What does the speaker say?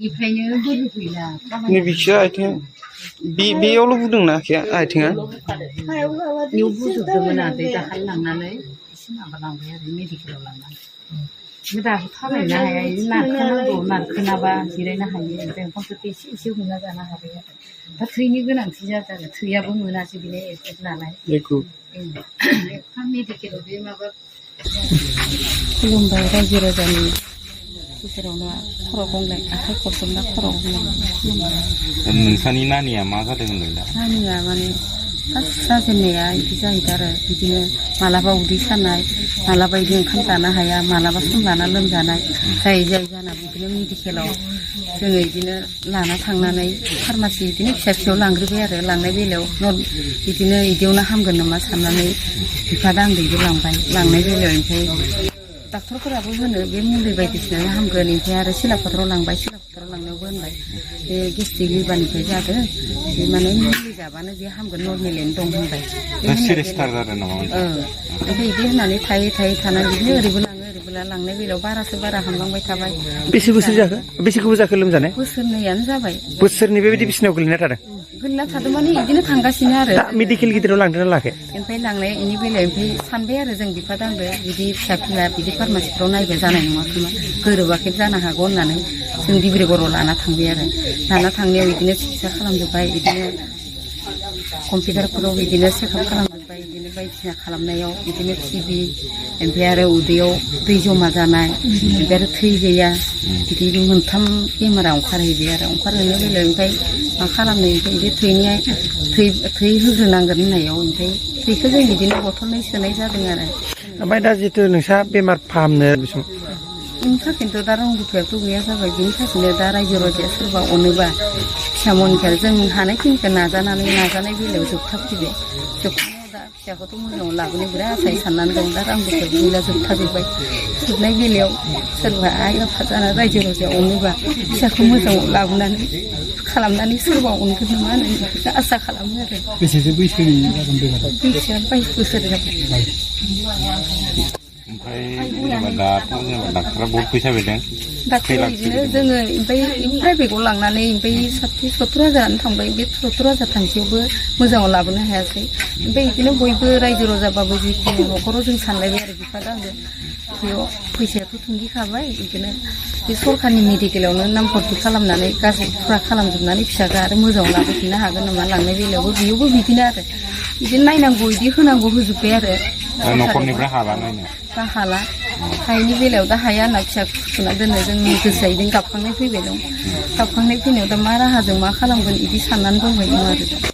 इफ्रायनो बोलो फैला नै बिखिया आथिं बेयावल' बुदोंना आथिङा बेयाव बुजोबदोंमोन आरो दाखालि लांनानै एसे माबालांबाय आरो मेडिकेलाव लांनानै दाबो थाबायनो हाया नारखोनांगौ नारखोनाबा जिरायनो हायो ओमफ्राय ओंखामफोरखौ एसे एसे हमना जानो हाबाय आरो दा थैनि गोनांथि जादों आरो थैयाबो मोनासै बिनो एफेक्ट नालाय एफा मेडिकेलाव बे माबा खुलुमबाय रायजो राजानि गेजेरावनो खर' गंलाय आखाइ खरजोबना खर' गंलाय नोंसानि नानिया मा जादों होनदों दा नानिया माने फार्स्ट जाजेननाया बिदि जाहैदों आरो बिदिनो मालाबा उदै सानाय मालाबा बिदि ओंखाम जानो हाया मालाबा सम लाना लोमजानाय जायै जाना बिदिनो मेडिकेलाव जोङो बिदिनो लाना थांनानै फार्मासि बिदिनो फिसा फिसायाव लांग्रोबाय आरो लांनाय बेलायाव बिदिनो बिदियावनो हामगोन नामा साननानै बिफा दांदैबो लांबाय लांनाय बेलायाव ओमफ्राय डाक्टरफोराबो होनो बे मुलि बायदिसिना हामगोन ओमफ्राय आरो सिलापथाराव लांबाय सिलापथाराव लांनायावबो होनबाय बे गेस्ट्रिक लिभारनिफ्राय जादों बे माने मुलि जाबानो बे हामगोन नर्मेलैनो दं होनबाय सिरियासथार जादों नामा ओमफ्राय बिदि होननानै थायै थानानै बिदिनो ओरैबो लाङो ओरैबो लांनाय बेलायाव बारासो बारा हामलांबाय थाबाय बेसे बोसोर जाखो बेसे गोबाव जाखो लोमजानाय बोसोरनैयानो जाबाय बोसोरनै बेबायदि बिसिनायाव गोलैना थादों गोलैना थादों माने बिदिनो थांगासिनो आरो मेडिकेल गिदिराव लांदोंना लाङाखै ओमफ्राय लांनाय बेनि बेलायाव ओमफ्राय सानबाय आरो जों बिफा दांदो बिदि फिसा फिला बिदि फार्मासिफ्राव नायबाय जानाय नङा खोमा गोरोबाखै जानो हागौ होननानै जों डिब्रुगड़आव लाना थांबाय आरो लाना थांनायाव बिदिनो सिकित्सा खालामजोब्बाय बिदिनो कम्पिउटारफोराव बिदिनो चेकआप खालामजोब्बाय बिदिनो बायदिसिना खालामनायाव बिदिनो टिभि ओमफ्राय आरो उदैयाव दै जमा जानाय ओमफ्राय आरो थै गैया बिदि मोनथाम बेमारा ओंखारहैबाय आरो ओंखारहैनाय बेलायाव ओमफ्राय मा खालामनो ओमफ्राय बिदि थै होग्रोनांगोन होननायाव ओमफ्राय थैखौ जों बिदिनो बथलनै सोनाय जादों आरो ओमफ्राय दा जितु नोंसा बेमार फाहामनो बेनि थाखायनोथ' दा रोंगौथियाथ' गैया जाबाय बिनि थाखायनो दा रायजो राजाया सोरबा अनोबा फिसा मनिखा जों हानायखिनिखौ नाजानाय बेलायाव जोबथाफैबाय जोबनायाव दा फिसाखौथ' मोजाङाव लाबोनो बिराद आसायै साननानै दं दा रां रुफा गैला जोबथाजोब्बाय जोबनाय बेलायाव सोरबा आइ आफा जाना रायजो राजाया अनोबा फिसाखौ मोजाङाव लाबोनानै खालामनानै सोरबा अनगोन नामा होननानै बेखौ आसा खालामो आरो बेसेसो बैसोनि जागोन बेमारा बैसोआ 22 बोसोर जाबाय ओमफ्राय जेनेबा दाथ' जेनेबा डाक्टरा बहुत फैसा बिदों डाक्टरा बिदिनो जोङो ओमफ्राय प्राइभेटआव लांनानै ओमफ्य 60-70,000 थांबाय बे 70,000 थांसेयावबो मोजाङाव लाबोनो हायासै ओमफ्राय बिदिनो बयबो रायजो राजाबाबो जिखुनु न'खराव जों सानलायबाय आरो बिफा दांदो बेयाव फैसायाथ' थुंगिखाबाय बिदिनो बे सरखारनि मेडिकेलावनो नाम भर्ति खालामनानै गाज्रि फुरा खालामजोबनानै फिसाखौ आरो मोजाङाव लाबोफिननो हागोन नामा लांनाय बेलायावबो बेयावबो बिदिनो आरो बिदिनो नायनांगौ बिदि होनांगौ होजोब्बाय आरो न'खरनिफ्राय हाला नायनो दा हाला हायैनि बेलायाव दा हाया होनना फिसा फुथुना दोनो जोंनि गोसोआ बिदिनो गाबखांनाय फैबाय दं गाबखांनाय फैनायाव दा मा राहाजों मा खालामगोन बिदि साननानै दंबाय दं आरो